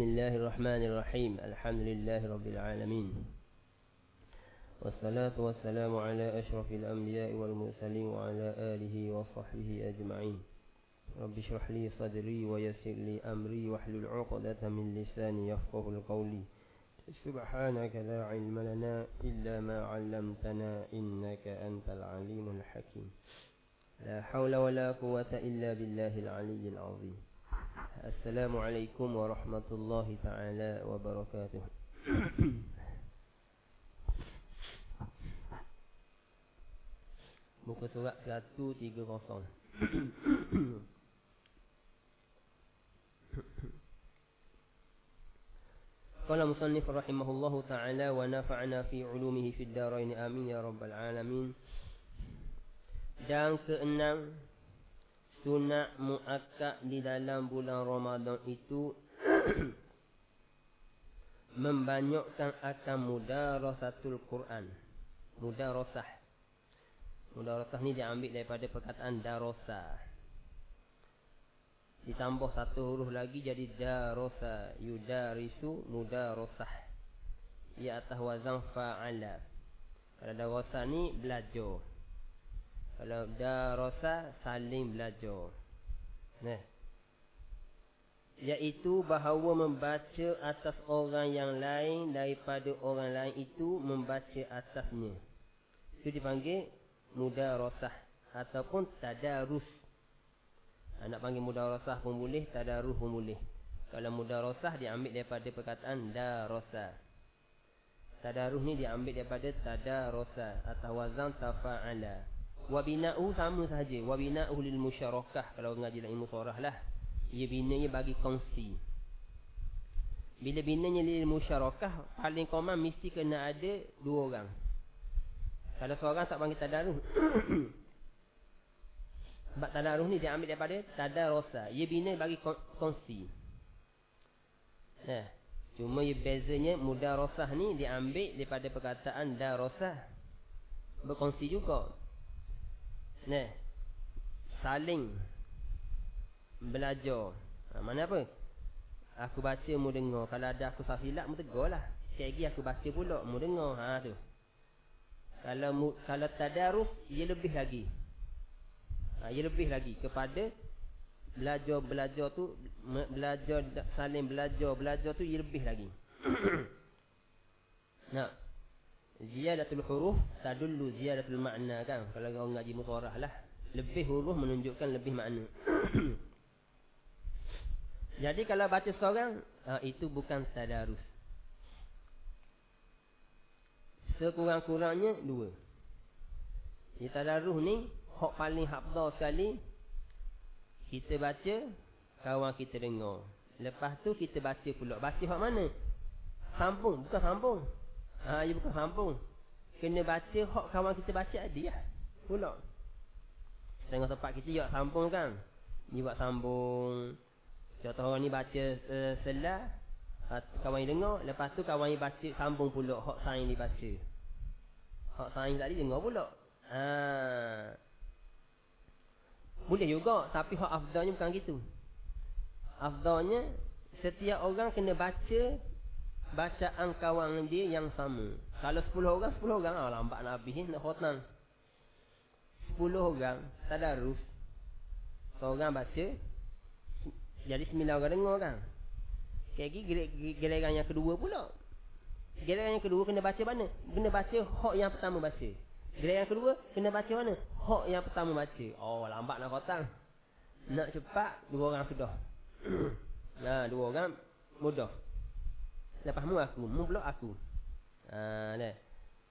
Bismillahirrahmanirrahim. Alhamdulillahirabbil alamin. Wassalatu wassalamu ala asyrafil anbiya'i wal mursalin wa ala alihi wa sahbihi ajma'in. Rabbi shrah li sadri wa yassir li amri wahlul 'uqdatam min lisani yafqahu qawli. Subhanaka la 'ilma lana illa ma 'allamtana innaka antal alimul hakim. La haula wa la quwwata illa billahil aliyyil 'azim. Assalamualaikum warahmatullahi ta'ala wabarakatuh. Muka surat 130. Qala musannif rahimahullahu ta'ala wa nafa'na fi 'ulumihi fid darain amin ya rabbal alamin. Dan keenam, sunat muakkad di dalam bulan Ramadan itu membanyakkan akan mudarasatul Quran. Mudarasah ni diambil daripada perkataan darasa, ditambah satu huruf lagi jadi darasa. Yudarisu mudarasah, ia atas wazan fa'ala. Kalau darasa ni belajar, kalau darasa saling belajar. Iaitu bahawa membaca atas orang yang lain daripada orang lain itu membaca atasnya. Itu dipanggil mudarasah ataupun tadarus. Nak panggil mudarasah pun boleh, tadarus pun boleh. Kalau mudarasah diambil daripada perkataan darasa. Tadarus ni diambil daripada tadarasa atas wazan tafa'ala. Wabina'u sama sahaja. Wabina'u lil musyarakah. Kalau ngaji dalam ilmu sorah lah, ia binanya bagi kongsi. Bila binanya lil musyarakah, paling common mesti kena ada dua orang. Kalau seorang tak panggil tadarus. Sebab tadarus ni diambil daripada tadarasa. Ia bina bagi kongsi. Cuma ia bezanya mudarasah ni diambil daripada perkataan darasah, berkongsi juga. Saling belajar. Mana apa? Aku baca, mu dengar. Kalau ada aku salah silap, mu tegur lah. Sekali lagi aku baca pula, mu dengar. Tu. Kalau tadarus, ia lebih lagi. Ia lebih lagi kepada belajar tu, belajar saling belajar tu ia lebih lagi. Ziyadatul huruf tadullu ziyadatul makna kan. Kalau orang ngaji musharah lah, lebih huruf menunjukkan lebih makna. Jadi kalau baca seorang, itu bukan tadarus. Sekurang-kurangnya dua. Di tadarus ni hak paling hafdal sekali, kita baca, kawan kita dengar. Lepas tu kita baca pula. Baca hak mana? Sambung, bukan sambung. Ia bukan sambung. Kena baca hak kawan kita baca dia pula. Tengok tempat kita buat sambung kan. Ni buat sambung. Contoh orang ni baca selah, kawan ni dengar. Lepas tu kawan ni baca sambung pula hak sain ni baca. Hak sain tadi dengar pula. Boleh juga, tapi hak afdalnya bukan gitu. Afdalnya setiap orang kena baca bacaan kawan dia yang sama. Kalau 10 orang lambat nak habis nak khatam. 10 orang tadarus, seorang baca, jadi 9 orang dengar kan. Giliran yang kedua pula. Giliran yang kedua kena baca mana? Kena baca hak yang pertama baca. Giliran yang kedua kena baca mana? Hak yang pertama baca. Lambat nak khatam. Nak cepat 2 orang sudah. 2 orang mudah. Lepas mu aku, mu pula aku.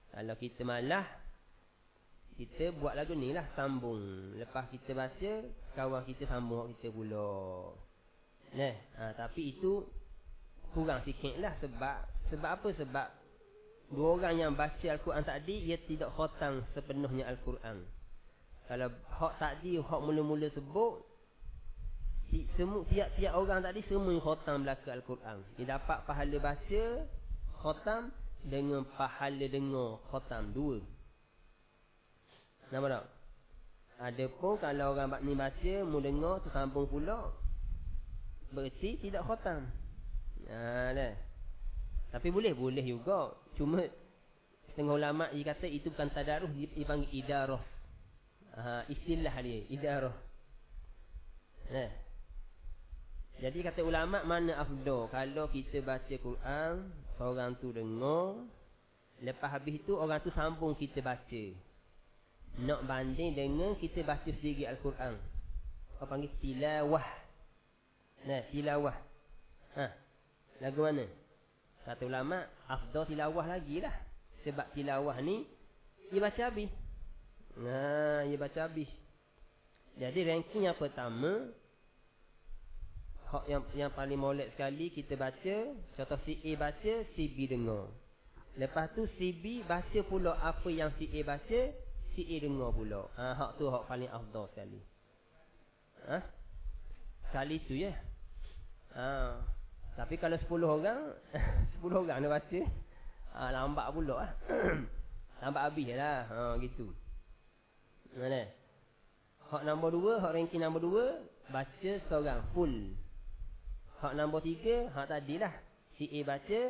Kalau kita malah, kita buat lagu ni lah, sambung. Lepas kita baca, kawan kita sambung hak kita pula. Tapi itu kurang sikit lah. Sebab apa? Sebab 2 orang yang baca Al-Quran tadi, ia tidak khatam sepenuhnya Al-Quran. Kalau hak tadi, hak mula-mula sebut, tiap-tiap orang tadi semua khatam belaka Al-Quran. Dia dapat pahala baca khatam dengan pahala dengar khatam, 2. Nampak tak? Adapun kalau orang ni baca, mu dengar tu sambung pula, berarti tidak khatam. Dah. Tapi boleh juga. Cuma setengah ulama dia kata itu bukan tadarus, dia panggil idarah. Istilah dia idarah. Jadi kata ulama, mana afdal kalau kita baca Quran, seorang tu dengar, lepas habis itu orang tu sambung kita baca. Nak banding dengan kita baca sendiri Al-Quran. Orang panggil tilawah. Tilawah. Lagu mana? Kata ulama, afdal tilawah lagi lah. Sebab tilawah ni dia baca habis. Dia baca habis. Jadi ranking yang pertama, yang paling molek sekali kita baca. Contoh si A baca, si B dengar. Lepas tu si B baca pula apa yang si A baca, si A dengar pula. Hak tu hak paling afdal sekali. Sekali tu je. Tapi kalau 10 orang 10 orang dia baca, lambat pula lah. Lambat habis lah. Gitu. Mana? Hak nombor 2, hak ranking nombor 2, baca seorang full. Hak nombor 3, hak tadilah. Si A baca,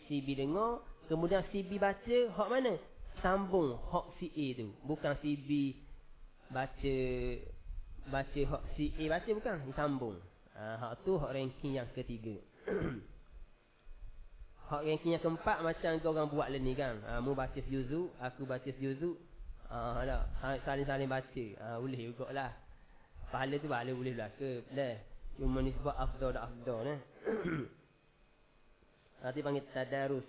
si B dengar, kemudian si B baca, hak mana? Sambung hak si A tu. Bukan si B baca hak si A baca, bukan, disambung. Hak tu hak ranking yang ketiga. Hak ranking yang keempat macam kau orang buat lah ni kan. Mu baca sejuzuk, aku baca sejuzuk. Saling-saling baca. Boleh juga lah. Pahala tu pahala boleh belaka. Cuma ni sebab afdal dan afdal. Nanti panggil tadarus.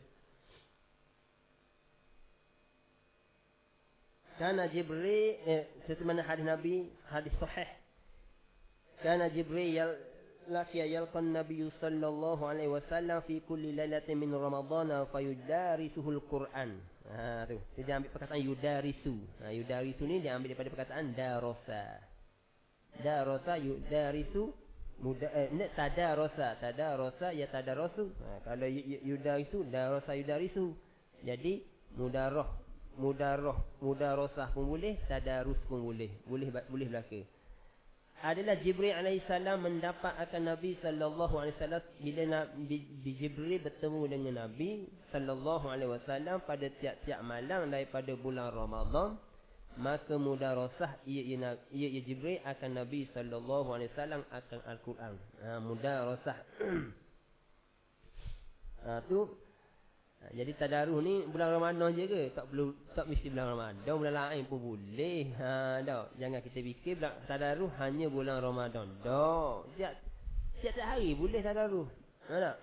Kana Jibril, setemana hadis Nabi, hadis sahih. Kana Jibril yalqan Nabi sallallahu alaihi wasallam fi kulli lailatin min Ramadan fayudarisuhul Quran. Tu. Dia ambil perkataan yudarisu. Yudarisu ni dia ambil daripada perkataan darasa. Darasa yudarisu tadarasa ya tadarasu. Kalau yudarisu darasa yudarisu. Jadi mudarasah pun boleh, tadarus pun boleh. Boleh belaka. Adalah Jibril alaihissalam mendapat akan Nabi sallallahu alaihi wasallam bila Jibril bertemu dengan Nabi sallallahu alaihi wasallam pada tiap-tiap malam daripada bulan Ramadan, maka mudarasah ia Jibril akan Nabi sallallahu alaihi wasallam akan Al-Quran. Mudarasah. Tu. Jadi tadarus ni bulan Ramadan je ke? Tak mesti bulan Ramadan, bulan lain pun boleh. Jangan kita fikir tadarus hanya bulan Ramadan. Tiap hari boleh tadarus. Tak?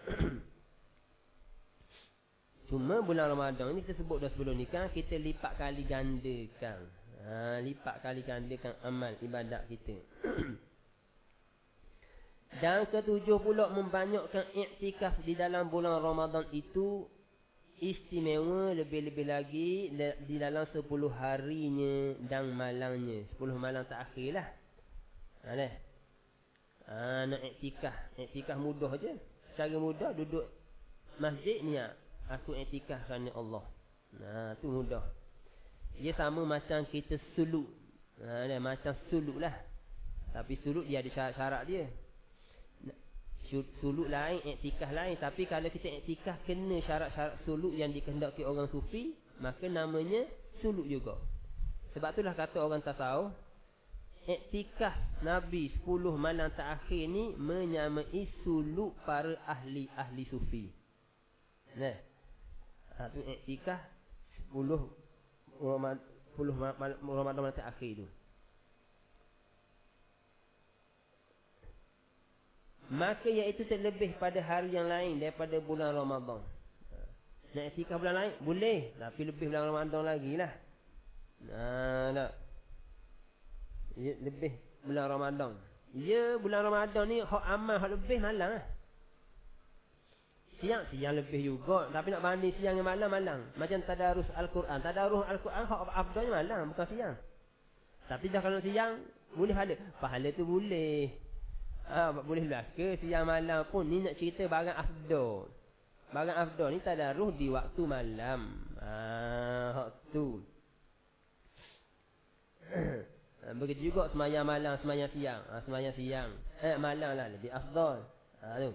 Cuma bulan Ramadan ni kita sebut dah sebelum ni kan, kita lipat kali gandakan. Lipat kali gandakan amal ibadat kita. Dan ketujuh pula, membanyakkan iktikaf di dalam bulan Ramadan itu istimewa lebih-lebih lagi di dalam 10 harinya dan malamnya. 10 malam terakhir lah. Nak iktikaf mudah je. Secara mudah duduk masjid ni, aku iktikaf kerana Allah. Tu mudah. Dia sama macam kita suluk. Macam suluk lah. Tapi suluk dia ada syarat-syarat dia. Suluk lain, iktikaf lain. Tapi kalau kita iktikaf kena syarat-syarat suluk yang dikehendaki orang sufi, maka namanya suluk juga. Sebab itulah kata orang tasawuf, iktikaf Nabi 10 malam terakhir ni menyamai suluk para ahli sufi. Itu iktikaf 10 Ramadan terakhir tu. Maka iaitu terlebih pada hari yang lain daripada bulan Ramadan. Nak iktikaf bulan lain? Boleh. Tapi lebih bulan Ramadan lagi lah. Tak. Ya, lebih bulan Ramadan. Ya, bulan Ramadan ni hak amal, hak lebih malam lah. Siang lebih juga. Tapi nak banding siang dengan malam. Macam tadarus Al-Quran. Tadarus Al-Quran hak afdalnya malam, bukan siang. Tapi dah kalau siang, boleh pahala. Pahala tu boleh. Boleh belaka siang malam pun. Ni nak cerita barang afdal. Barang afdal ni tadarus di waktu malam. Hak tu. Begitu juga semayang malam, semayang siang. Semayang siang, malam lah lebih afdal. Tu.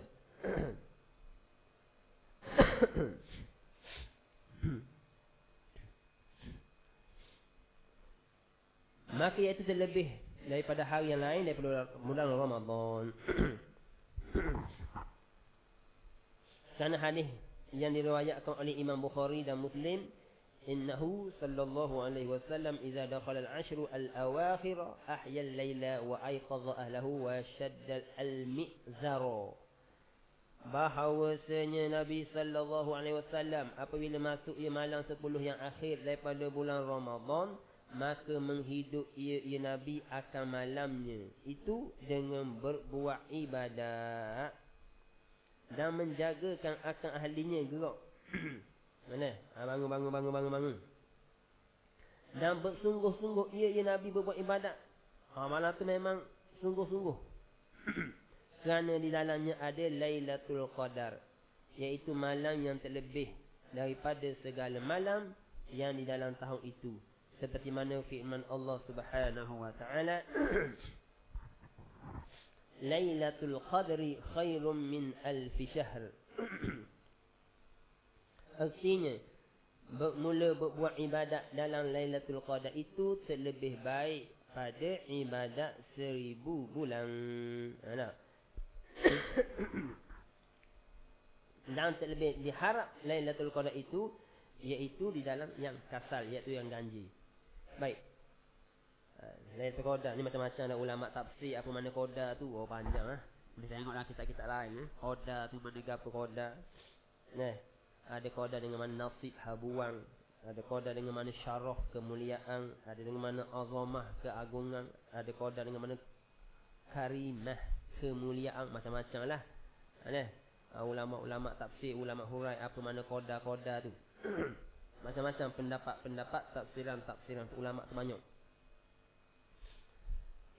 Maka iaitu terlebih daripada hari yang lain daripada bulan Ramadan. Kerana hadis yang diriwayatkan oleh Imam Bukhari dan Muslim, innahu sallallahu alaihi wasallam idza dakhala al-ashru al-awakhir ahya al-laila wa ayqadha ahlahu wa shadda al-mizara. Bahawasanya Nabi sallallahu alaihi wasallam apabila masuk ia malam 10 yang akhir daripada bulan Ramadan, maka menghidup ia Nabi akan malamnya itu dengan berbuat ibadat dan menjagakan akan ahlinya gerak. Mana? Bangun. Dan bersungguh-sungguh ia Nabi berbuat ibadat. Malam tu memang sungguh-sungguh. Kerana di dalamnya ada Lailatul Qadar, iaitu malam yang terlebih daripada segala malam yang di dalam tahun itu. Seperti mana firman Allah Subhanahu wa taala, Lailatul Qadri khairum min alfi syahr. Artinya mula berbuat ibadat dalam Lailatul Qadar itu terlebih baik pada ibadat 1000 bulan. Dan terlebih diharap Lailatul Qadar itu iaitu di dalam yang kasal, iaitu yang ganjil. Baik. Lailatul Qadar ni macam-macam ada ulama tafsir apa mana qadar tu. Oh panjang Boleh tengoklah kitab-kitab lain Qadar tu mana gapo qadar. Ada qadar dengan mana nasib habuan, ada qadar dengan mana syaraf kemuliaan, ada dengan mana azamah keagungan, ada qadar dengan mana karimah kemuliaan, macam-macam lah. Ulama-ulama tafsir, ulama hurai apa mana qadar-qadar tu. Macam-macam pendapat-pendapat, tafsiran ulama tu banyak.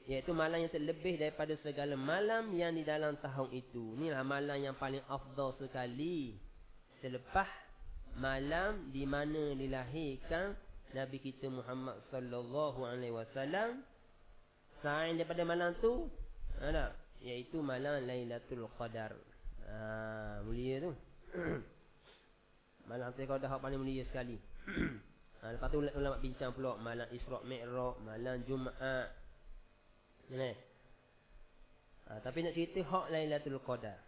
Iaitu malam yang terlebih daripada segala malam yang di dalam tahun itu. Inilah malam yang paling afdal sekali selepas malam di mana dilahirkan Nabi kita Muhammad sallallahu alaihi wasallam. Selain daripada malam tu, iaitu malam Lailatul Qadar. Mulia tu. Malam Lailatul Qadar paling mulia sekali. Lepas tu ulama bincang pula malam Isra' Mi'raj, malam Jumaat. Tapi nak cerita hak Lailatul Qadar.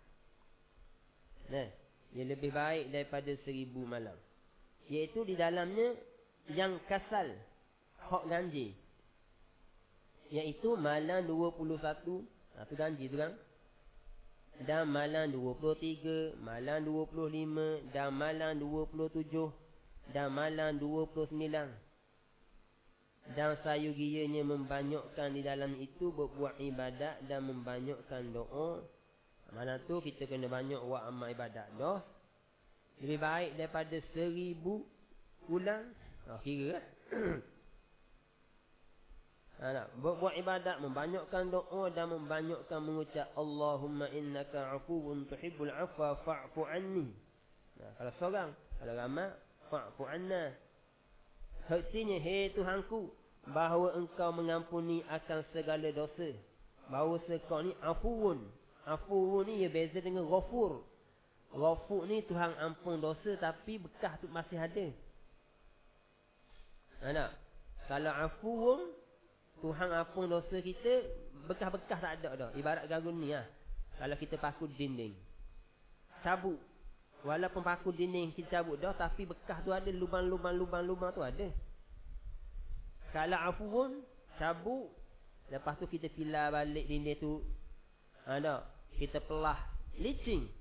Dia lebih baik daripada 1000 malam. Iaitu di dalamnya yang kasal, hak ganjil. Iaitu malam 21, tu ganjil tu kan. Dan malam 23, malam 25, dan malam 27, dan malam 29. Dan sayugianya membanyakkan di dalam itu berbuat ibadat dan membanyakkan doa. Mana tu kita kena banyak buat amal ibadat dah. Lebih baik daripada 1000 bulan. Kira berbuat ibadat, membanyakkan doa dan membanyakkan mengucap Allahumma innaka afuwun tuhibbul afwa fa'fu anni. Kalau seorang, kalau ramai, fa'fu anna. Artinya, hei Tuhanku, bahawa engkau mengampuni akan segala dosa. Bahawa engkau ni afuwun. Afuwun ni ia beza dengan ghafur. Ghafur ni Tuhan ampun dosa tapi bekas tu masih ada. Kalau afuwun, Tuhan ampun dosa kita, bekas-bekas tak ada dah. Ibarat garun ni kalau kita paku dinding, cabut. Walaupun paku dinding kita cabut dah, tapi bekas tu ada, lubang-lubang tu ada. Kalau afuwun, cabut, lepas tu kita pilar balik dinding tu. Kita pelah, licin,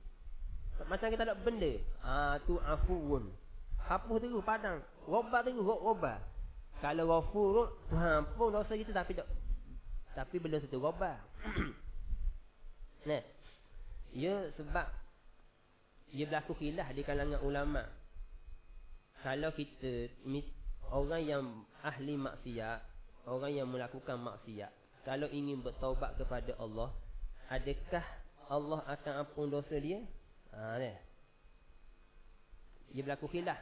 macam kita ada benda. Tu afuwun. Hapus terus padang, roba terus roba. Kalau ghafur, Tuhan ampun dosa kita tapi benda tu roba. Sebab dia berlaku khilaf di kalangan ulama. Kalau kita orang yang ahli maksiat, orang yang melakukan maksiat, kalau ingin bertaubat kepada Allah, adakah Allah akan ampun dosa dia? Dia berlaku khilaf.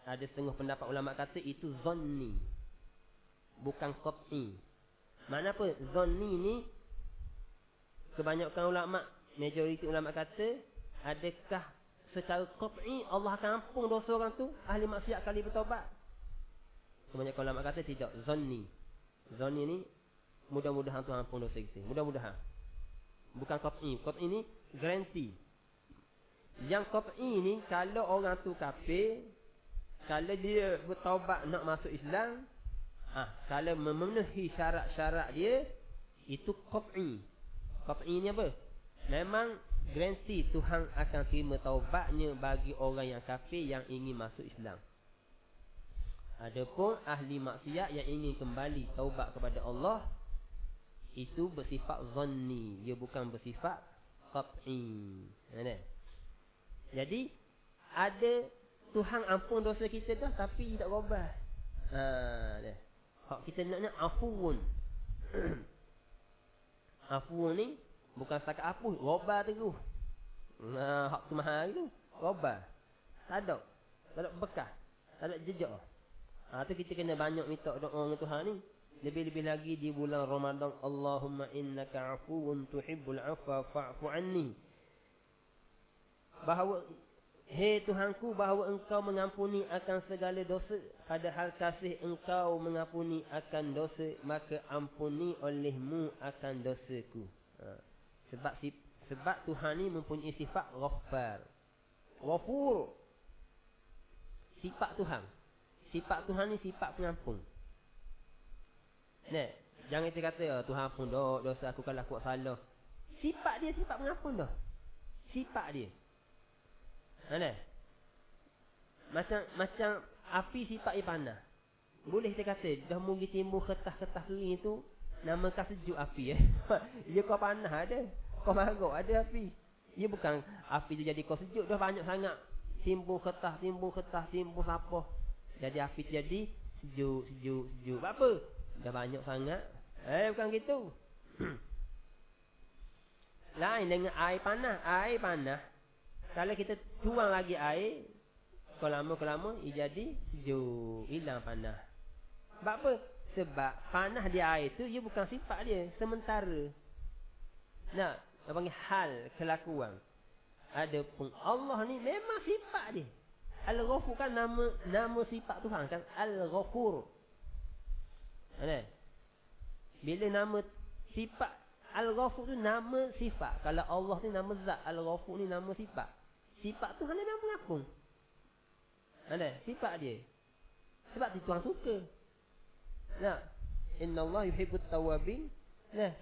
Ada setengah pendapat ulama kata itu zanni, bukan qat'i. Makna apa? Zanni ni, kebanyakan ulama, majoriti ulama kata, adakah secara qat'i Allah akan ampun dosa orang tu, ahli maksiat kali bertaubat. Kebanyakan ulama kata tidak, zanni. Zanni ni mudah-mudahan Tuhan ampun dosa kita. Mudah-mudahan. Bukan qat'i. Qat'i ni garanti. Yang qat'i ni kalau orang tu kafir, kalau dia bertaubat nak masuk Islam, kalau memenuhi syarat-syarat dia, itu qat'i. Qat'i ni apa? Memang garanti Tuhan akan terima taubatnya bagi orang yang kafir yang ingin masuk Islam. Adapun ahli maksiat yang ingin kembali taubat kepada Allah, itu bersifat zanni, dia bukan bersifat qat'i. Jadi ada Tuhan ampun dosa kita dah, tapi tak berubah. Hak kita nak afuun. Afuun ni bukan setakat hapus, roba terus. Hak tu mahal tu, roba. Tak ada bekas, tak ada jejak. Tu kita kena banyak minta doa dengan Tuhan ni. Lebih-lebih lagi di bulan Ramadan, Allahumma innaka afuun tuhibbul afwa fa'fu anni. Bahawa hei Tuhanku, bahawa engkau mengampuni akan segala dosa, padahal kasih engkau mengampuni akan dosa, maka ampuni olehmu akan dosaku. Sebab Tuhan ni mempunyai sifat Ghaffar, Ghafur. Sifat Tuhan. Sifat Tuhan ni sifat pengampun. Jangan kita kata Tuhan ampun dosa aku kalau aku buat salah. Sifat dia sifat pengampun dah. Sifat dia. Macam api sifat dia panas. Boleh kita kata dah mungkin timbul kertas-kertas kering tu, namakan sejuk api. Dia kau panas ada, kau marah ada api. Ia bukan api tu jadi kau sejuk, dah banyak sangat timbul kertas, timbul sampah. Jadi api tu jadi sejuk. Apa? Dah banyak sangat. Bukan gitu. Lain dengan air panas. Air panas, kalau kita tuang lagi air, kelama ia jadi sejuk, hilang panas. Sebab apa? Sebab panas di air tu ia bukan sifat dia, sementara. Dia panggil hal, kelakuan. Adapun Allah ni memang sifat dia. Al-Ghafur kan nama sifat Tuhan kan, Al-Ghafur. Bila nama sifat Al-Ghafur tu nama sifat. Kalau Allah ni nama zat, Al-Ghafur ni nama sifat. Sifat Tuhan ni memang pengampun. Sifat dia. Sebab tu Tuhan suka. Inna Allah yuhibbut tawabin.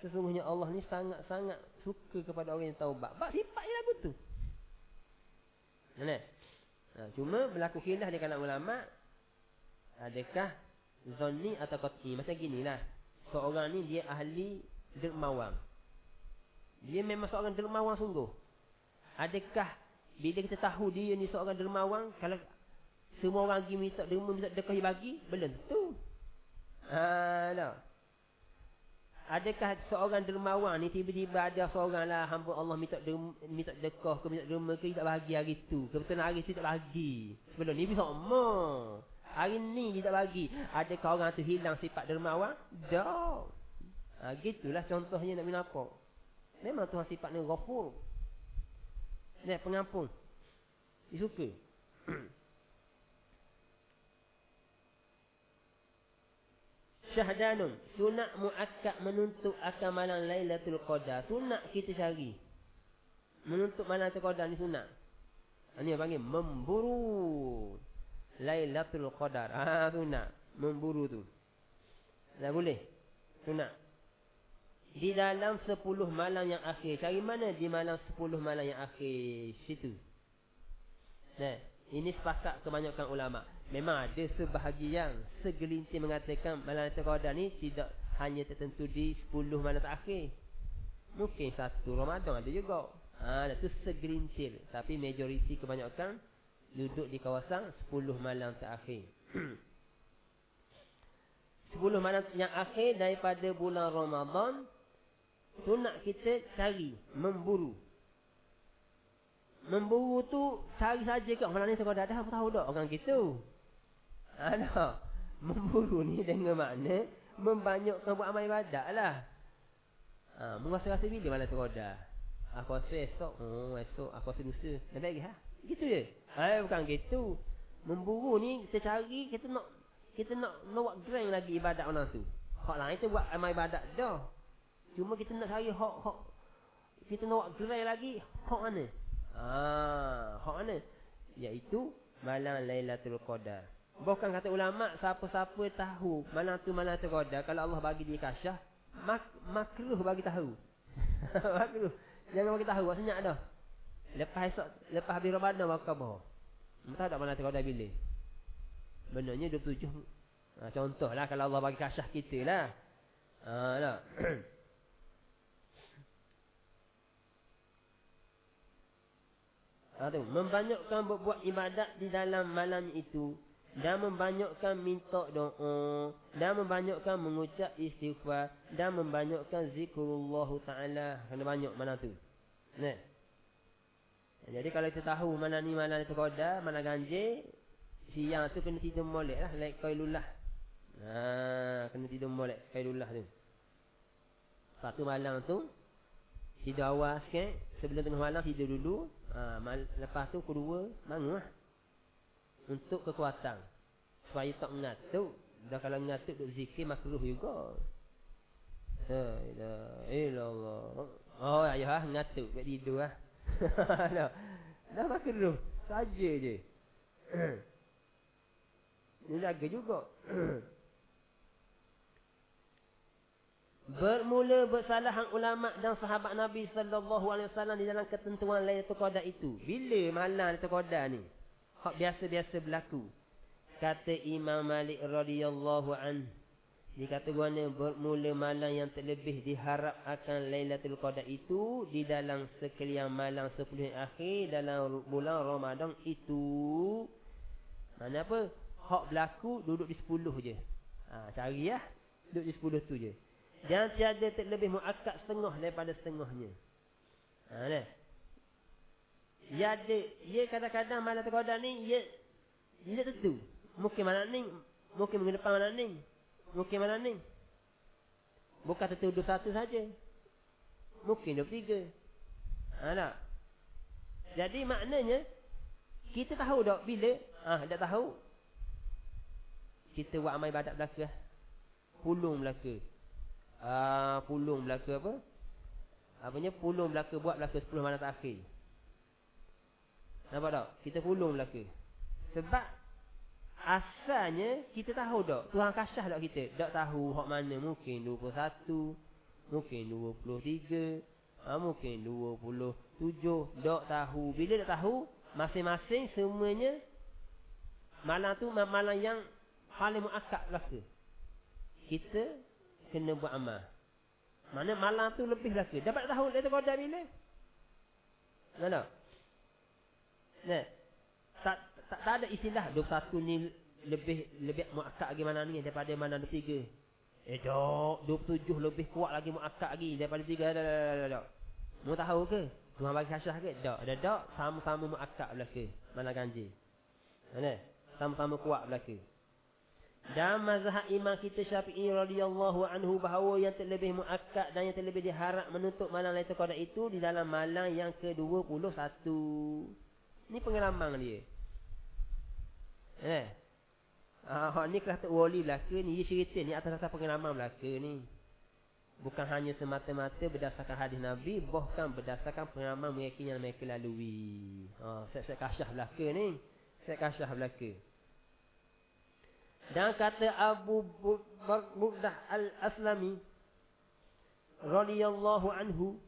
Sesungguhnya Allah ni sangat-sangat suka kepada orang yang taubat. Sebab sifat dia lagu tu. Cuma berlaku khilaf di kalangan ulama, adakah zanni atau qat'i. Macam ginilah, seorang ni dia ahli dermawan. Dia memang seorang dermawan sungguh. Adakah bila kita tahu dia ni seorang dermawan, kalau semua orang pergi minta derma, minta sedekah dia bagi, belum tentu. Adakah seorang dermawan ni tiba-tiba ada seorang lah hamba Allah minta sedekah ke minta derma ke, tak bagi hari tu. Kebetulan hari tu tak bagi. Sebelum ni bisa omong. Hari ni dia tak bagi. Adakah orang tu hilang sifat dermawan? Tak. Gitulah contohnya nak nampak. Memang Tuhan sifatnya Ghafur. Pengampun. Dia suka. Syahdanun, sunat muakkad menuntut akan malam Lailatul Qadar. Sunat kita cari. Menuntut malam Lailatul Qadar ni sunat. Ini yang panggil memburu Lailatul Qadar. Sunat. Memburu tu. Tak boleh. Sunat. Di dalam 10 malam yang akhir. Cari mana di malam 10 malam yang akhir situ. Ini sepakat kebanyakan ulama. Memang ada sebahagian, segelintir mengatakan malam Lailatul Qadar ni tidak hanya tertentu di 10 malam terakhir. Mungkin 1 Ramadan ada juga. Itu segelintir. Tapi majoriti kebanyakan duduk di kawasan 10 malam terakhir. 10 malam yang akhir daripada bulan Ramadan, sunat kita cari, memburu. Memburu tu cari saja kat malam ni sekolah dah tahu tak orang gitu. Memburu ni dengan makna membanyakkan buat amal ibadat lah. Merasa-rasa bila malam sekolah. Aku rasa esok. Esok aku rasa lusa. Dah baik ha? Gitu je. Bukan gitu. Memburu ni kita cari, kita nak buat grand lagi ibadat orang tu. Hak lain tu buat amal ibadat dah. Cuma kita nak cari hak kita nak buat grand lagi, hak mana? Hak mana? Iaitu malam Lailatul Qadar. Bukan kata ulama siapa-siapa tahu malam tu malam Lailatul Qadar, kalau Allah bagi dia kasyah, makruh bagi tahu. Makruh. Jangan bagi tahu, senyap dah. Lepas habis Ramadan baru khabar. Entah tak malam Lailatul Qadar bila? Benarnya 27. Contohlah kalau Allah bagi kasyah kita lah. Tak. Tu, membanyakkan berbuat ibadat di dalam malam itu, dan membanyakkan minta doa, dan membanyakkan mengucap istighfar, dan membanyakkan zikrullah Ta'ala. Kena banyak malam tu. Nah. Jadi kalau kita tahu malam ni malam itu Qadar, malam ganjil, siang tu kena tidur molek lah, like qailullah. Kena tidur molek qailullah tu. Satu malam tu tidur awal sikit, sebelum tengah malam tidur dulu. Lepas tu kedua bangun lah. Untuk kekuatan, supaya tak mengatuk. Dah kalau mengatuk duk zikir makruh juga. La ilaha illallah. Ayah mengatuk kat tidur lah. Dah makruh saja je. Ini jaga juga. Bermula bersalahan ulama dan sahabat Nabi sallallahu alaihi wasallam di dalam ketentuan Lailatul Qadar itu. Bila malam Lailatul Qadar ni? Hak biasa-biasa berlaku. Kata Imam Malik radhiyallahu anhu, dia kata guana bermula malam yang terlebih diharap akan Lailatul Qadar itu di dalam sekalian malam 10 akhir dalam bulan Ramadan itu. Mana apa? Hak berlaku duduk di 10 je. Cari lah. Duduk di 10 tu je. Dan tiada terlebih muakkad setengah daripada setengahnya. Ia kadang-kadang malam Qadar ni ia tentu. Mungkin malam ni, mungkin minggu depan malam ni, mungkin malam ni. Bukan tentu 21 saja. Mungkin 23. Tak. Jadi maknanya kita tahu tak bila? Tak tahu. Kita buat amal ibadat belaka. Pulung belaka. Pulung belaka apa? Apanya pulung belaka, buat belaka 10 malam terakhir. Nampak tak? Kita pulung belaka. Sebab asalnya kita tahu tak? Tuhan kasyah tak kita? Tak tahu hak mana. Mungkin 21, mungkin 23, mungkin 27. Tak tahu. Bila tak tahu, masing-masing semuanya malam tu malam yang paling muakkad belaka. Kita kena buat amal. Mana malam tu lebih belaka. Dapat tahu Lailatul Qadar bila? Tak? Tak ada istilah 21 ni lebih muakkad lagi mana ni daripada mana 23. Tak, 27 lebih kuat lagi muakkad lagi daripada 3. Tak. Mau tahu ke? Tuhan bagi kasyah ke? Tak, sama-sama muakkad belaka. Mana ganjil. Sama-sama kuat belaka. Dan mazhab imam kita Syafi'i radhiyallahu anhu bahawa yang terlebih muakkad dan yang terlebih diharap menuntut malam Lailatul Qadar itu di dalam malam yang ke-21. Ni pengalaman dia. Ni kata wali belaka ni, dia cerita ni atas-atas pengalaman belaka ni. Bukan hanya semata-mata berdasarkan hadis Nabi, bahkan berdasarkan pengalaman mereka yang mereka lalui. Saya kasyah belaka ni. Saya kasyah belaka. Dan kata Abu Burdah Al-Aslami radhiyallahu anhu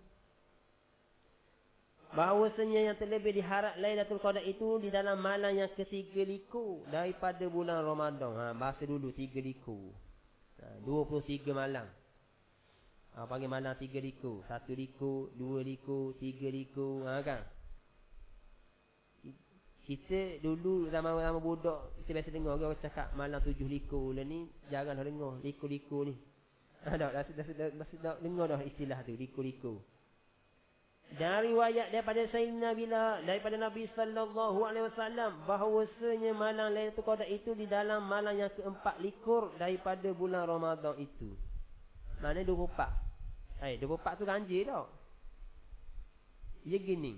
bahawasanya yang terlebih diharap Lailatul Qadar itu di dalam malam yang ke-3 liku daripada bulan Ramadan. Bahasa dulu 3 liku. 23 malam. Panggil malam 3 liku. 1 liku, 2 liku, 3 liku. Kan? Kita dulu zaman budak, kita biasa dengar orang cakap malam 7 liku. Lah ni jarang dah dengar liku-liku ni. Dah dengar dah istilah tu, liku-liku. Dan riwayat daripada Sayyidina Bilal, daripada Nabi sallallahu alaihi wasallam bahawasanya malam Lailatul Qadar itu di dalam malam yang ke-4 likur daripada bulan Ramadan itu. Mana 24. 24 tu ganjil tak? Ia gini.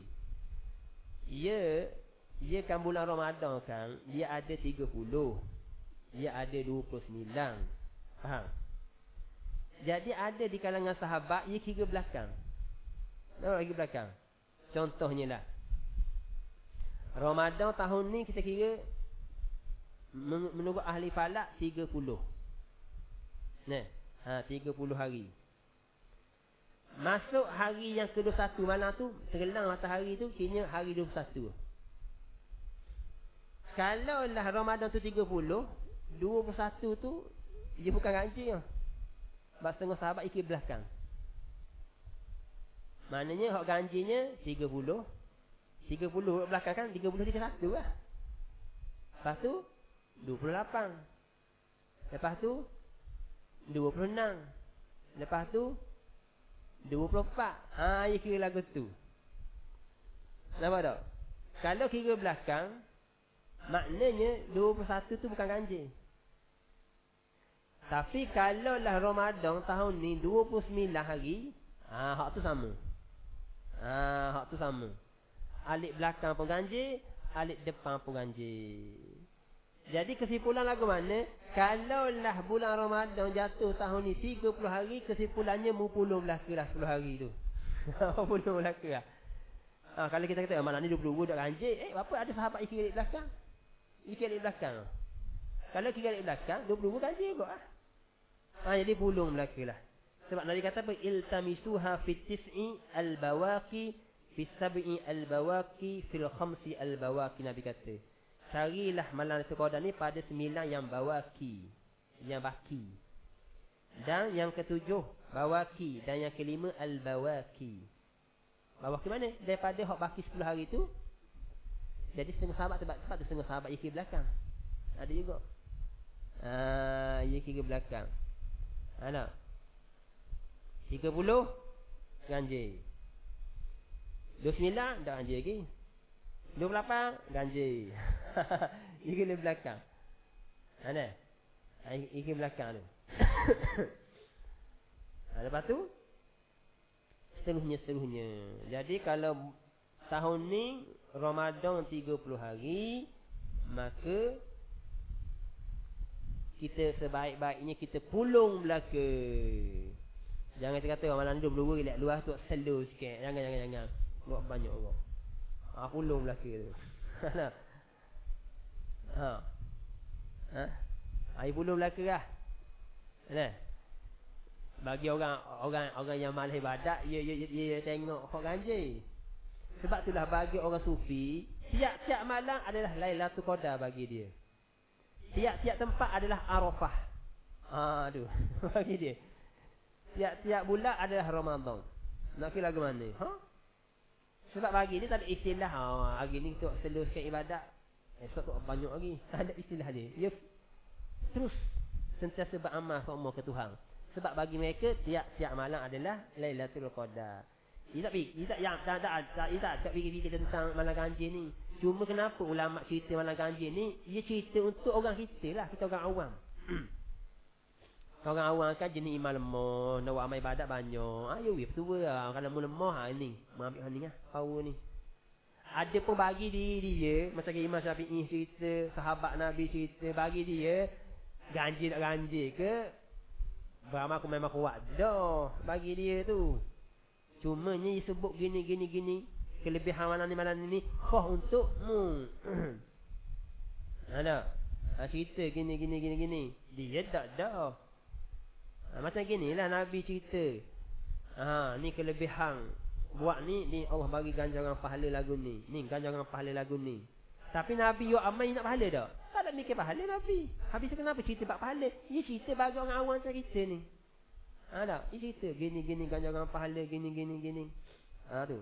Ia Dia kan bulan Ramadan kan, dia ada 30. Dia ada 29. Faham? Jadi ada di kalangan sahabat, dia kira belakang. Tahu lagi belakang? Contohnya lah. Ramadan tahun ni kita kira menurut ahli falak 30. Nah, 30 hari. Masuk hari yang ke-21 malam tu, tergelam matahari tu, kira hari 21. Kalau lah Ramadan tu 30, 21 tu dia bukan ganjil. Sebab setengah sahabat ikut belakang. Maknanya hak ganjilnya 30. 30 belakang kan 30 dia 1 lah. Lepas tu 28. Lepas tu 26. Lepas tu 24. Dia kira lagu tu. Nampak tak? Kalau kira belakang, maknanya 21 tu bukan ganjil. Tapi kalau lah Ramadan tahun ni 29 hari, hak tu sama. Hak tu sama. Alik belakang pun ganjil, alik depan pun ganjil. Jadi kesimpulan lagu mana? Kalau lah bulan Ramadan jatuh tahun ni 30 hari, kesimpulannya mupulung belaka lah 10 hari tu. Mupulung belaka lah. Kalau kita kata malam ni 22 dah ganjil, apa ada sahabat ikut alik belakang? Ikut alik belakang. Kalau kira alik belakang, 22 ganjil kot lah. Jadi pulung belaka lah. Sebab Nabi kata apa? Iltamisuha fit tis'i al-bawaqi fi sab'i al-bawaqi fil khamsi al-bawaqi. Nabi kata, carilah malam Lailatul Qadar ni pada 9 yang bawaqi, yang baki. Dan yang ketujuh bawaqi, dan yang kelima al-bawaqi. Bawaqi mana? Daripada hak baki 10 hari tu. Jadi setengah sahabat, sebab tu setengah sahabat ia kira belakang. Ada juga. Ia kira belakang. Ada 30 ganjil. 29 dah ganjil lagi. 28 ganjil. Ia kira belakang. Ada. Ia kira belakang tu. Lepas tu seterusnya. Jadi kalau tahun ni Ramadan 30 hari, maka kita sebaik-baiknya kita pulung belaka. Jangan kita kata malam 22 relax luar tu slow sikit. Jangan. Buat banyak orang. Pulung belaka tu. Air pulung belaka lah. Bagi orang yang malas ibadat, dia tengok hak ganjil. Sebab itulah bagi orang sufi, tiap-tiap malam adalah Lailatul Qadar bagi dia. Tiap-tiap tempat adalah Arafah. Aduh, bagi dia. Tiap-tiap bulan adalah Ramadan. Nak kira lagu mana? Sebab bagi dia tak ada istilah. Hari ni tu selesai ibadat, esok tu banyak lagi. Tak ada istilah dia. Dia terus sentiasa beramal semua ke Tuhan. Sebab bagi mereka tiap-tiap malam adalah Lailatul Qadar. Dia tak fikir tentang malam ganjil ni. Cuma kenapa ulama cerita malam ganjil ni, dia cerita untuk orang kita lah, kita orang awam. Orang awam kan jenis iman lemah, nak buat amal ibadat banyak. Ya betul lah. Kalau mu lemah ni, mengambil ni lah, power ni. Ada pun bagi dia macam Imam Syafi'i cerita, sahabat Nabi cerita, bagi dia ganjil tak ganjil ke, beramal aku memang kuat dah bagi dia tu. Cuma ni sebut gini kelebihan malam ni khas untukmu. Ada cerita gini dia tak dah. Macam ginilah Nabi cerita. Ni kelebihan buat ni Allah bagi ganjaran pahala lagu ni. Ni ganjaran pahala lagu ni. Tapi Nabi yo amal nak pahala dak? Tak ada mikir pahala Nabi. Habis kenapa cerita bab pahala? Dia cerita bagi orang awam macam kita ni. Ada, dia cerita gini ganjaran pahala gini. Tu.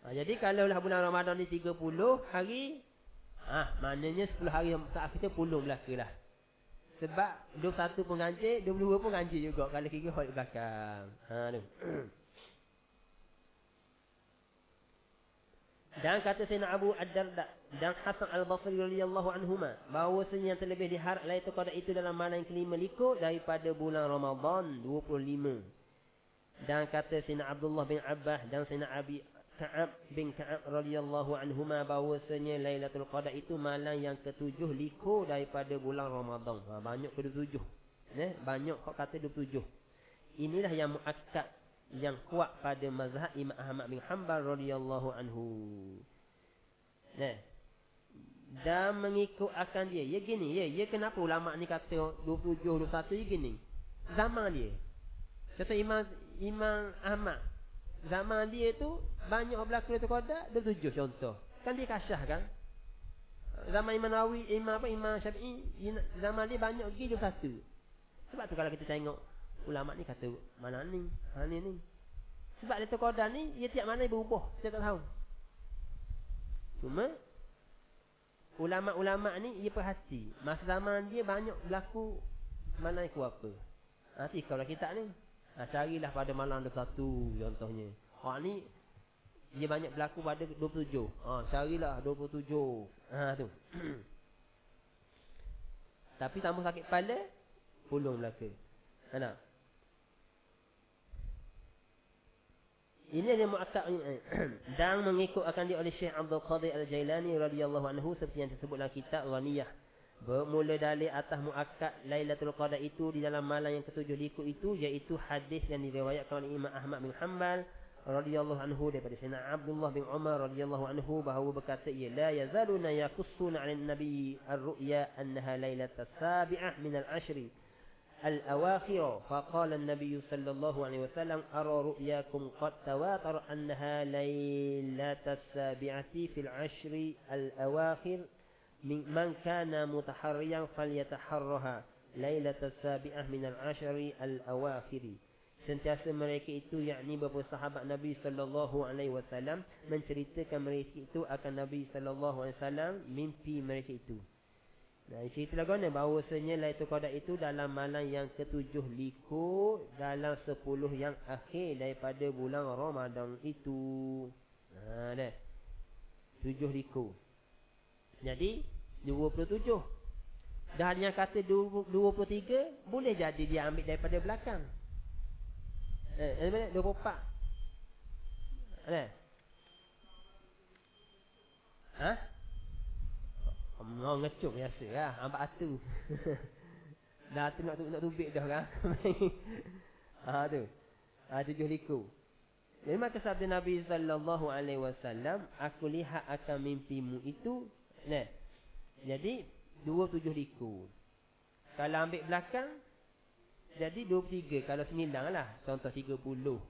Jadi kalau lah bulan Ramadan ni 30 hari, maknanya 10 hari saat kita pulung belaka lah. Sebab 21 pun ganjil, 22 pun ganjil juga kalau kira hal belakang. Tu. Dan kata Sayyidina Abu Ad-Darda dan Hasan Al-Basri radhiyallahu anhuma, bahawasanya yang terlebih diharap Lailatul Qadar itu dalam malam yang ke-5 daripada bulan Ramadan 25. Dan kata Sayyidina Abdullah bin Abbas dan Sayyidina Ka'ab bin Ka'ab radhiyallahu anhuma bahwasanya Lailatul Qadar itu malam yang ke-7 likur daripada bulan Ramadan. Banyak ke-7. Banyak kau kata 27. Inilah yang muakkad, yang kuat pada mazhab Imam Ahmad bin Hanbal radhiyallahu anhu. Dan mengikut akan dia. Ya gini, ya kenapa ulama ni kata 27 21 ya gini. Zaman dia. Kata Imam Ahmad, zaman dia tu banyak berlaku Lailatul Qadar 27 contoh. Kan dia kasyah kan? Zaman Imam Nawawi, Imam Syafi'i, zaman dia banyak pergi 21. Sebab tu kalau kita tengok ulama ni kata mana ni, ni. Sebab Lailatul Qadar ni dia tiap mana berubah setiap tahun. Cuma ulama-ulama ni dia perhati masa zaman dia banyak berlaku malam ku apa. Nanti kalau kita ni carilah pada malam 21 contohnya. Ni dia banyak berlaku pada 27. Carilah 27. Tu. Tapi tambah sakit kepala pulung belaka. Nak? Ini ada muakkad dan mengikut akan dia oleh Syekh Abdul Qadir Al-Jailani radhiyallahu anhu seperti yang disebut dalam kitab Ghaniyah. Bermula dalil atas muakkad Lailatul Qadar itu di dalam malam yang ke-7 likur itu, iaitu hadis yang diriwayatkan oleh Imam Ahmad bin Hanbal radhiyallahu anhu daripada Sayyidina Abdullah bin Umar radhiyallahu anhu bahawa berkata ia la yazaluna yaqussuna 'ala an-nabi ar-ru'ya annaha lailatus sabi'ah min al-'ashri al-awakhir faqala an-nabiy sallallahu alaihi wasallam ara ru'yakum qad tawatar annaha lailatus sabi'ati fil 'ashri al-awakhir man kana mutaharriyan falyataharraha lailatul sabi'ah min al-'ashri al-awakhir. Sentiasa mereka itu, yakni beberapa sahabat Nabi sallallahu alaihi wasallam menceritakan mereka itu akan Nabi sallallahu alaihi wasallam mimpi mereka itu. Cerita lagu ni bahawasanya Lailatul Qadar itu dalam malam yang ke-7 likur dalam 10 yang akhir daripada bulan Ramadan itu. Dah 7 likur. Jadi 27. Dan yang kata 23 boleh jadi dia ambil daripada belakang. 24. Ngecup biasa lah. Ambil atu. Dah tu nak tubik dah kan. Tu. 7 likur. Jadi maka sabda Nabi sallallahu alaihi wasallam, aku lihat akan mimpimu itu. Jadi 27 likur. Kalau ambil belakang jadi 23. Kalau 9 lah. Contoh 30, 29,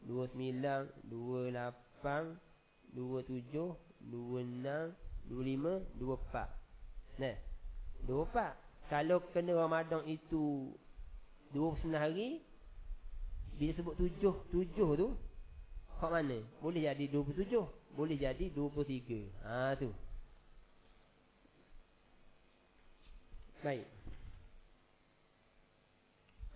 28, 27, 26, 25, 24. 24. Kalau kena Ramadan itu 29 hari, bila sebut 7 tu kat mana? Boleh jadi 27, boleh jadi 23. Tu. Baik.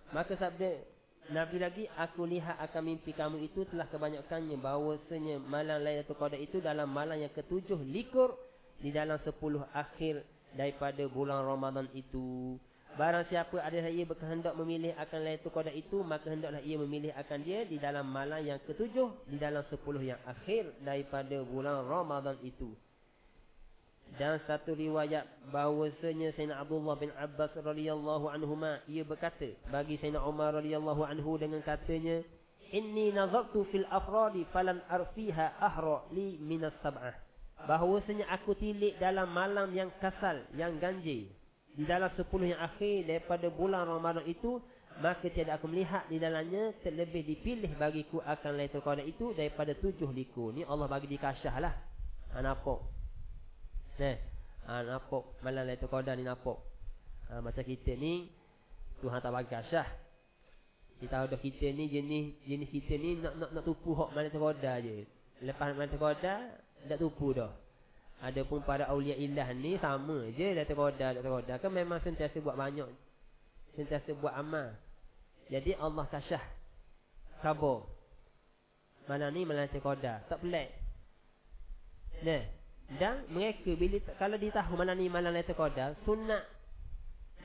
Maka sabda Nabi lagi, aku lihat akan mimpi kamu itu telah kebanyakannya bahawasanya malam Lailatul Qadar itu dalam malam yang ke-7 likur di dalam 10 akhir daripada bulan Ramadan itu. Barang siapa adalah ia berkehendak memilih akan Lailatul Qadar itu, maka hendaklah ia memilih akan dia di dalam malam yang ke-7 di dalam 10 yang akhir daripada bulan Ramadan itu. Dan satu riwayat bahawasanya Sayyidina Abdullah bin Abbas radhiyallahu anhuma ia berkata bagi Sayyidina Umar radhiyallahu anhu dengan katanya, inni nazartu fil afradi falan arfiha ahra li minas sab'ah. Bahawasanya aku tilik dalam malam yang kasal, yang ganjil di dalam 10 yang akhir daripada bulan Ramadan itu, maka tiada aku melihat di dalamnya terlebih dipilih bagiku akan Lailatul Qadar itu daripada 7 likur. Ni Allah bagi di kasyah lah. Nampak? Nampak malam Lailatul Qadar ni nampak. Macam kita ni Tuhan tak bagi kasyah. Kita tahu dah kita ni jenis kita ni nak tupu hak malam Lailatul Qadar je. Lepas malam Lailatul Qadar tak tupu dah. Adapun pada aulia ilah ni sama je Lailatul Qadar kan memang sentiasa buat banyak, sentiasa buat amal. Jadi Allah kasyah khabar malam ni malam Lailatul Qadar, tak pelik. Dan mereka bila kalau dia tahu malam ni malam Lailatul Qadar, sunat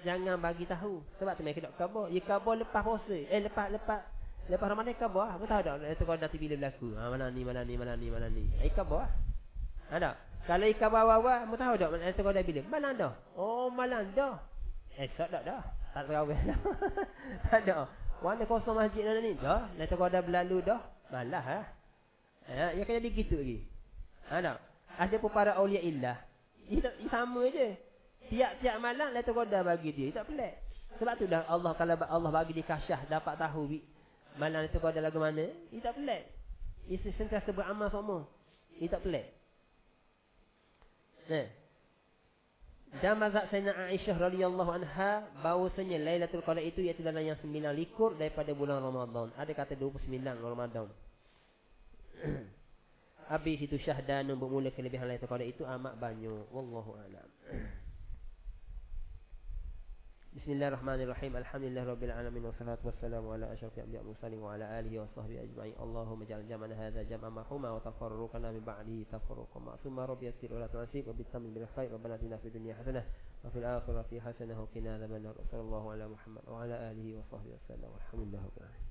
jangan bagi tahu. Sebab tu mereka tak khabar. Ya khabar lepas puasa. Lepas Lepas Ramadan khabar, aku tahu tak Lailatul Qadar tu bila berlaku. Malam ni. Khabar. Ada. Kalau khabar awal, aku tahu tak Lailatul Qadar bila? Malam dah. Oh, malam dah. Esok dah. Tak terawih dah. Tak ada. Warna kosong masjid ni dah. Lailatul Qadar berlalu dah. Malah ya kena begitu lagi. Ada pun para aulia illah. Dia sama je. Tiap-tiap malam Lailatul Qadar bagi dia. Tak pelik. Sebab tu dah Allah kalau Allah bagi dia kasyah dapat tahu malam Lailatul Qadar lagu mana, dia tak pelik. Ia sentiasa beramal semua. Dia tak pelik. Dan mazhab Sayyidina Aisyah radhiyallahu anha bahawasanya Lailatul Qadar itu iaitu dalam yang 9 likur daripada bulan Ramadan. Ada kata 29 Ramadan. Habis itu syahdan bermula kelebihan Lailatul Qadar itu amat banyak. Wallahu a'lam. Bismillahirrahmanirrahim. Alhamdulillahirabbil alamin wassalatu wassalamu ala asyrafil anbiya'i wal mursalin wa ala alihi wa sahbihi ajma'in. Allahumma ij'al jam'ana hadza jam'an marhuma wa tafarruqana min ba'dihi tafarruqan ma'suma. Rabbi yassir wa la tu'assir wa bitammi bil khair. Rabbana atina fid dunya hasanah wa fil akhirati hasanah wa qina adzabannar. Sallallahu ala Muhammad wa ala alihi wa sahbihi wasallam. Alhamdulillahirabbil alamin.